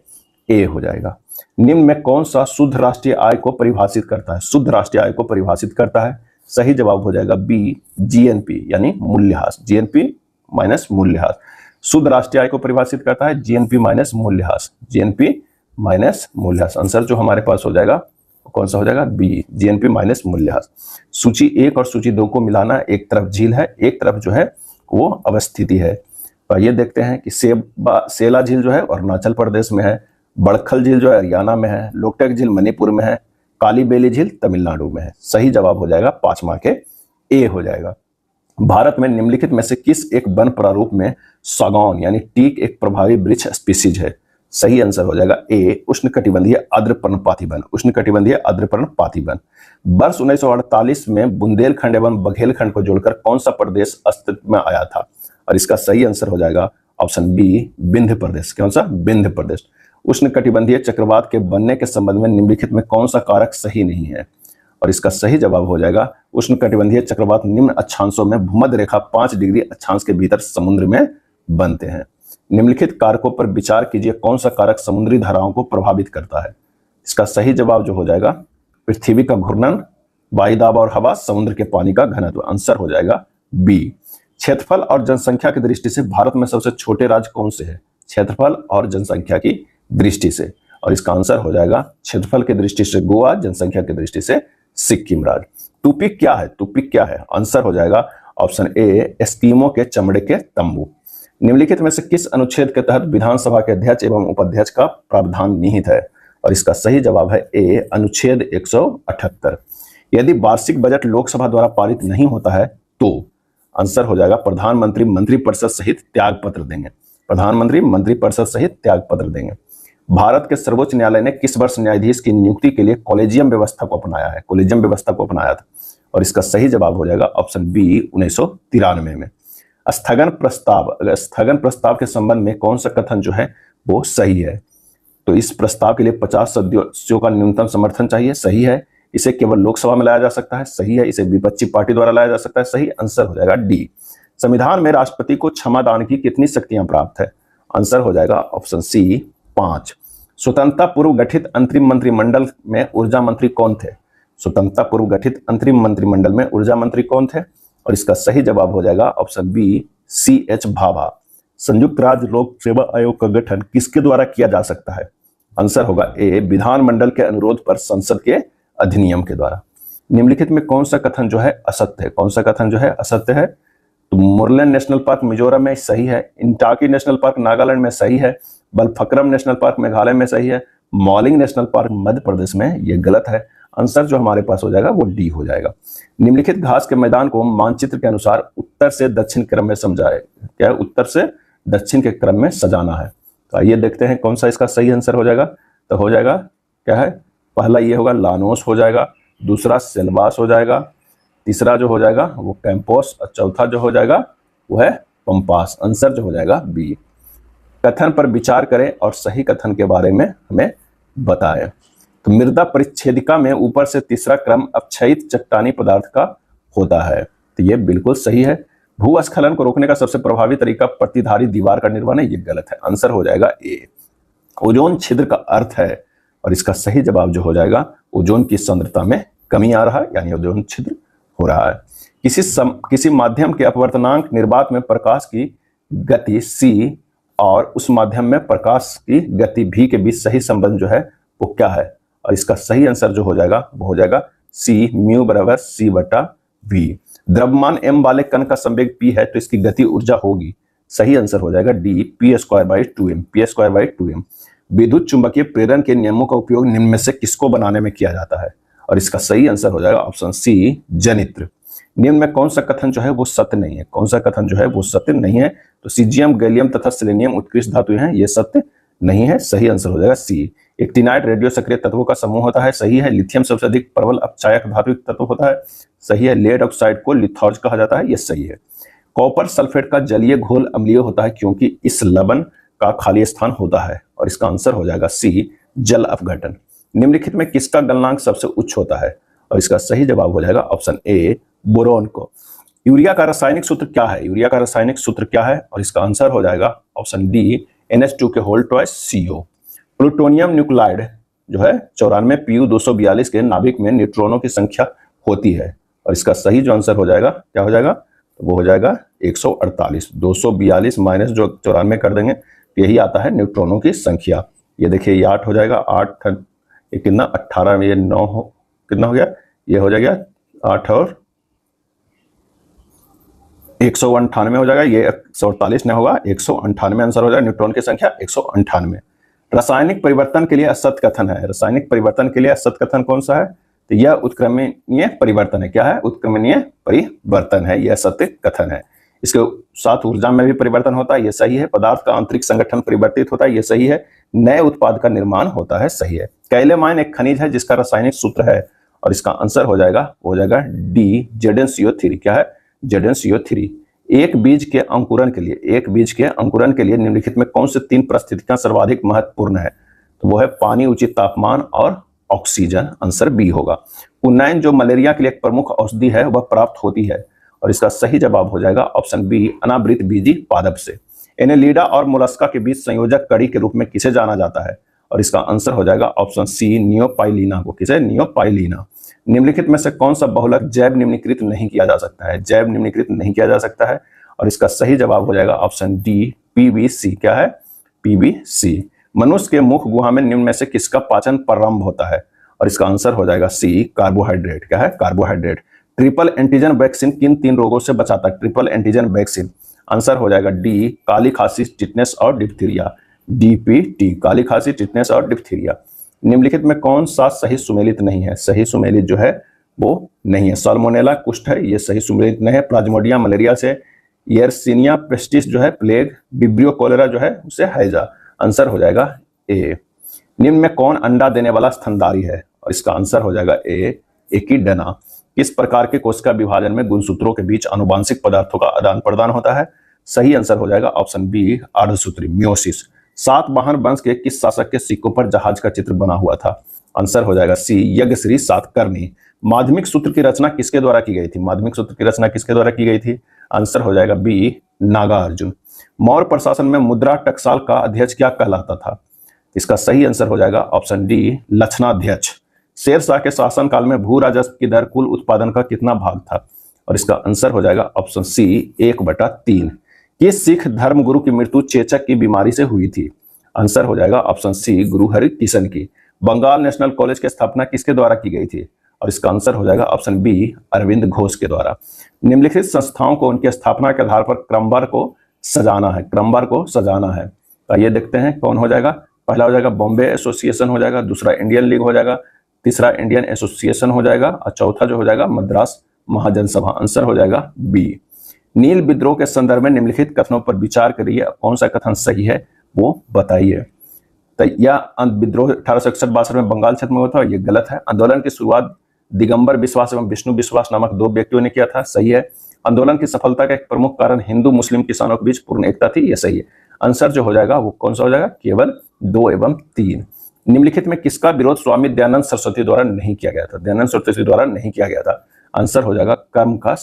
ए हो जाएगा। निम्न में कौन सा शुद्ध राष्ट्रीय आय को परिभाषित करता है? शुद्ध राष्ट्रीय आय को परिभाषित करता है। सही जवाब हो जाएगा बी, GNP यानी मूल्यह्रास। GNP माइनस मूल्यह्रास। शुद्ध राष्ट्रीय आय को परिभाषित करता है GNP माइनस मूल्यह्रास। GNP माइनस मूल्यह्रास। आंसर जो हमारे पास हो जाएगा कौन सा हो जाएगा? बी, GNP माइनस मूल्यह्रास। सूची 1 और सूची 2 को मिलाना, एक तरफ झील है, एक तरफ जो है वो अवस्थिति है। तो ये देखते हैं कि सेला झील जो है अरुणाचल प्रदेश में है, बड़खल झील जो है हरियाणा में है, लोकटक झील मणिपुर में है, काली बेली झील तमिलनाडु में है। सही जवाब हो जाएगा 5 मार्क के ए हो जाएगा। भारत में निम्नलिखित में से किस एक वन प्रारूप में सागौन यानी टीक एक प्रभावी वृक्ष स्पीसीज है? सही आंसर हो जाएगा ए उष्णकटिबंधीय आर्द्रपर्णपाती वन, उष्णकटिबंधीय आर्द्रपर्णपाती वन। वर्ष 1948 में बुंदेलखंड एवं बघेलखंड को जोड़कर कौन सा प्रदेश अस्तित्व में आया था? और इसका सही आंसर हो जाएगा ऑप्शन बी विंध्य प्रदेश। कौन सा? विंध्य प्रदेश। उष्णकटिबंधीय चक्रवात के बनने के संबंध में निम्नलिखित में कौन सा कारक सही नहीं है? और इसका सही जवाब हो जाएगा उष्णकटिबंधीय चक्रवात निम्न अक्षांशों में भूमध्य रेखा 5 डिग्री अक्षांश के भीतर समुद्र में बनते हैं। निम्नलिखित कारकों पर विचार कीजिए, कौन सा कारक समुद्री धाराओं को प्रभावित करता है? इसका सही जवाब जो हो जाएगा पृथ्वी का घूर्णन, वायुदाब और हवा, समुद्र के पानी का घनत्व। आंसर हो जाएगा बी। क्षेत्रफल और जनसंख्या की दृष्टि से भारत में सबसे छोटे राज्य कौन से है? क्षेत्रफल और जनसंख्या की दृष्टि से, और इसका आंसर हो जाएगा क्षेत्रफल की दृष्टि से गोवा, जनसंख्या की दृष्टि से सिक्किम राज्य। टूपिक क्या है? टूपिक क्या है? आंसर हो जाएगा ऑप्शन ए एस्कीमो के चमड़े के तंबू। निम्नलिखित में से किस अनुच्छेद के तहत विधानसभा के अध्यक्ष एवं उपाध्यक्ष का प्रावधान निहित है? और इसका सही जवाब है ए अनुच्छेद 178। यदि वार्षिक बजट लोकसभा द्वारा पारित नहीं होता है तो आंसर हो जाएगा प्रधानमंत्री मंत्रिपरिषद सहित त्याग पत्र देंगे। प्रधानमंत्री मंत्रिपरिषद सहित त्याग पत्र देंगे। भारत के सर्वोच्च न्यायालय ने किस वर्ष न्यायाधीश की नियुक्ति के लिए कॉलेजियम व्यवस्था को अपनाया है? कॉलेजियम व्यवस्था को अपनाया था, और इसका सही जवाब हो जाएगा ऑप्शन बी 1993 में। स्थगन प्रस्ताव, अगर स्थगन प्रस्ताव के संबंध में कौन सा कथन जो है वो सही है? तो इस प्रस्ताव के लिए 50 सदस्यों का न्यूनतम समर्थन चाहिए। सही है। इसे केवल लोकसभा में लाया जा सकता है। सही है। इसे विपक्षी पार्टी द्वारा लाया जा सकता है। सही आंसर हो जाएगा डी। संविधान में राष्ट्रपति को क्षमा दान की कितनी शक्तियां प्राप्त है? आंसर हो जाएगा ऑप्शन सी 5। स्वतंत्रता पूर्व गठित अंतरिम मंत्रिमंडल में ऊर्जा मंत्री कौन थे? स्वतंत्रता पूर्व गठित अंतरिम मंत्रिमंडल में ऊर्जा मंत्री कौन थे? और इसका सही जवाब हो जाएगा ऑप्शन बी CH भाभा। संयुक्त राज्य लोक सेवा आयोग का गठन किसके द्वारा किया जा सकता है? आंसर होगा ए विधानमंडल के अनुरोध पर संसद के अधिनियम के द्वारा। निम्नलिखित में कौन सा कथन जो है असत्य है? कौन सा कथन जो है असत्य है? तो मुरलेन नेशनल पार्क मिजोरम में सही है, इंटाकी नेशनल पार्क नागालैंड में सही है, बलफक्रम नेशनल पार्क मेघालय में सही है, मॉलिंग नेशनल पार्क मध्य प्रदेश में ये गलत है। आंसर जो हमारे पास हो जाएगा वो डी हो जाएगा। निम्नलिखित घास के मैदान को मानचित्र के अनुसार उत्तर से दक्षिण क्रम में समझाए। क्या है? उत्तर से दक्षिण के क्रम में सजाना है। तो आइए देखते हैं कौन सा इसका सही आंसर हो जाएगा। तो हो जाएगा क्या है? पहला ये होगा लानोस हो जाएगा, दूसरा सेल्वास हो जाएगा, तीसरा जो हो जाएगा वो कैंपोस, और चौथा जो हो जाएगा वो है पंपास। आंसर जो हो जाएगा बी। कथन पर विचार करें और सही कथन के बारे में हमें बताएं। तो मृदा परिच्छेदिका में ऊपर से तीसरा क्रम अपक्षयित चट्टानी पदार्थ का होता है। तो ये बिल्कुल सही है। भूस्खलन को रोकने का सबसे प्रभावी तरीका प्रतिधारी दीवार का निर्माण है। ये गलत है। आंसर हो जाएगा ए ओजोन छिद्र का अर्थ है, और इसका सही जवाब जो हो जाएगा ओजोन की सांद्रता में कमी आ रहा है, यानी ओजोन छिद्र हो रहा है। किसी माध्यम के अपवर्तनांक निर्वात में प्रकाश की गति c और उस माध्यम में प्रकाश की गति v के बीच सही संबंध जो है वो क्या है? और इसका सही आंसर जो हो जाएगा वो हो जाएगा c म्यू बराबर c/v। द्रव्यमान m वाले कण का संवेग p है तो इसकी गति ऊर्जा होगी। सही आंसर हो जाएगा डी p²/2m, p²/2m। विद्युत चुंबकीय प्रेरण के नियमों का उपयोग निम्न में से किसको बनाने में किया जाता है? और इसका सही आंसर हो जाएगा ऑप्शन सी जनित्र। निम्न में कौन सा कथन जो है वो सत्य नहीं है? कौन सा कथन जो है वो सत्य नहीं है? तो सीजियम, गैलियम तथा सेलेनियम उत्कृष्ट धातु हैं, ये सत्य नहीं है। सही आंसर हो जाएगा सी। एक्टिनाइट रेडियो सक्रिय तत्वों का समूह होता है। सही है। लिथियम सबसे अधिक प्रबल अपचायक धात्विक तत्व होता है। सही है। लेड ऑक्साइड को लिथॉर्ज कहा जाता है। ये सही है। कॉपर सल्फेट का जलीय घोल अम्लीय होता है क्योंकि इस लवण का खाली स्थान होता है, और इसका आंसर हो जाएगा सी जल अपघटन। निम्नलिखित में किसका गलनांक सबसे उच्च होता है? और इसका सही जवाब हो जाएगा ऑप्शन ए बोरोन को। यूरिया का रासायनिक सूत्र क्या है? यूरिया का रासायनिक सूत्र क्या है? और इसका आंसर हो जाएगा ऑप्शन डी NH2 के whole twice CO। Plutonium nuclide जो है 94 Pu 242 के नाभिक में न्यूट्रॉनों की संख्या होती है, और इसका सही जो आंसर हो जाएगा क्या हो जाएगा? तो वो हो जाएगा 148। 242 माइनस जो 94 कर देंगे तो यही आता है न्यूट्रॉनों की संख्या। ये देखिए ये 8 हो जाएगा, 8 ये कितना 18 में ये 9 हो, कितना हो गया? ये हो जाएगा 8 और 198 हो जाएगा, ये 148 नहीं होगा, 198 आंसर हो जाएगा। न्यूट्रॉन की संख्या 198। रासायनिक परिवर्तन के लिए असत कथन है। रासायनिक परिवर्तन के लिए असत कथन कौन सा है? तो यह उत्क्रमणीय परिवर्तन है। क्या है? उत्क्रमणीय परिवर्तन है, यह सत्य कथन है। इसके साथ ऊर्जा में भी परिवर्तन होता है, यह सही है। पदार्थ का आंतरिक संगठन परिवर्तित होता है, यह सही है। नए उत्पाद का निर्माण होता है, सही है। कैलेमाइन एक खनिज है जिसका रासायनिक सूत्र है, और इसका आंसर हो जाएगा डी, ZnCO3। क्या है? ZnCO3। एक बीज के अंकुरन के लिए निम्नलिखित में कौन से 3 परिस्थितियां सर्वाधिक महत्वपूर्ण है? तो वो है पानी, उचित तापमान और ऑक्सीजन। आंसर बी होगा। कुनाइन जो मलेरिया के लिए एक प्रमुख औषधि है, वह प्राप्त होती है, और इसका सही जवाब हो जाएगा ऑप्शन बी, अनावृत बीजी पादप से। एनेलिडा और मोलस्का के बीच संयोजक कड़ी के रूप में किसे जाना जाता है? और इसका आंसर हो जाएगा ऑप्शन सी, नियोपाइलिना को। किसे? नियोपाइलिना। निम्नलिखित में से कौन सा बहुलक जैव निम्नीकृत नहीं किया जा सकता है? जैव निम्नीकृत नहीं किया जा सकता है, और इसका सही जवाब हो जाएगा ऑप्शन डी, PBC। क्या है? PBC। मनुष्य के मुख गुहा में निम्न में से किसका पाचन प्रारंभ होता है? और इसका आंसर हो जाएगा सी, कार्बोहाइड्रेट। क्या है? कार्बोहाइड्रेट। ट्रिपल एंटीजन वैक्सीन किन 3 रोगों से बचाता है? Triple antigen vaccine. आंसर हो जाएगा डी, काली खांसी, टिटनेस और डिप्थीरिया। DPT, काली खांसी, टिटनेस और डिप्थीरिया। निम्नलिखित में कौन सा सही सुमेलित नहीं है? सही सुमेलित जो है वो नहीं है। साल्मोनेला कुष्ठ है, ये सही सुमेलित नहीं है। प्लाज्मोडियम मलेरिया से, येरसिनिया पेस्टिस जो है प्लेग, विब्रियो कोलेरा जो है उसे हैजा। आंसर हो जाएगा ए। निम्न में कौन अंडा देने वाला स्तनधारी है? और इसका आंसर हो जाएगा ए, एकिडना। किस प्रकार के कोशिका विभाजन में गुणसूत्रों के बीच आनुवांशिक पदार्थों का आदान प्रदान होता है? सही आंसर हो जाएगा ऑप्शन बी, अर्धसूत्री, मियोसिस। सातवाहन वंश के किस शासक के सिक्कों पर जहाज का चित्र बना हुआ था? आंसर हो जाएगा सी, यज्ञश्री सातकर्णी। माध्यमिक सूत्र की रचना किसके द्वारा की गई थी? माध्यमिक सूत्र की रचना किसके द्वारा की गई थी? आंसर हो जाएगा बी, नागार्जुन। मौर्य प्रशासन में मुद्रा टकसाल का अध्यक्ष क्या कहलाता था? इसका सही आंसर हो जाएगा ऑप्शन डी, लक्षणाध्यक्ष। शेरशाह के शासनकाल में भू राजस्व की दर कुल उत्पादन का कितना भाग था? और इसका आंसर हो जाएगा ऑप्शन सी, 1/3। किस सिख धर्मगुरु की मृत्यु चेचक की बीमारी से हुई थी? आंसर हो जाएगा ऑप्शन सी, गुरु हरिकिशन की। बंगाल नेशनल कॉलेज की स्थापना किसके द्वारा की गई थी? और इसका आंसर हो जाएगा ऑप्शन बी, अरविंद घोष के द्वारा। निम्नलिखित संस्थाओं को उनकी स्थापना के आधार पर क्रमवार को सजाना है। तो ये देखते हैं कौन हो जाएगा। पहला हो जाएगा बॉम्बे एसोसिएशन हो जाएगा, दूसरा इंडियन लीग हो जाएगा, तीसरा इंडियन एसोसिएशन हो जाएगा, और चौथा जो हो जाएगा मद्रास महाजन सभा। आंसर हो जाएगा बी। नील विद्रोह के संदर्भ में निम्नलिखित कथनों पर विचार करिए, कौन सा कथन सही है वो बताइए। तो यह विद्रोह 1861-62 में बंगाल क्षेत्र में हुआ था, ये गलत है। आंदोलन की शुरुआत दिगंबर विश्वास एवं विष्णु विश्वास नामक 2 व्यक्तियों ने किया था, सही है। आंदोलन की सफलता का एक प्रमुख कारण हिंदू मुस्लिम किसानों के बीच पूर्ण एकता थी, यह सही है। आंसर जो हो जाएगा वो कौन सा हो जाएगा? केवल 2 एवं 3। निम्नलिखित में किसका विरोध स्वामी दयानंद सरस्वती द्वारा नहीं किया गया था? दयानंद सरस्वती द्वारा नहीं किया गया था। आंसर हो जाएगा कर्म का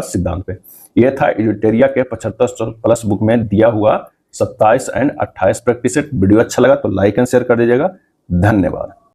सिद्धांत पे। यह था एडिटोरिया के 75+ बुक में दिया हुआ 27 और 28 प्रैक्टिस सेट। वीडियो अच्छा लगा तो लाइक एंड शेयर कर दीजिएगा। धन्यवाद।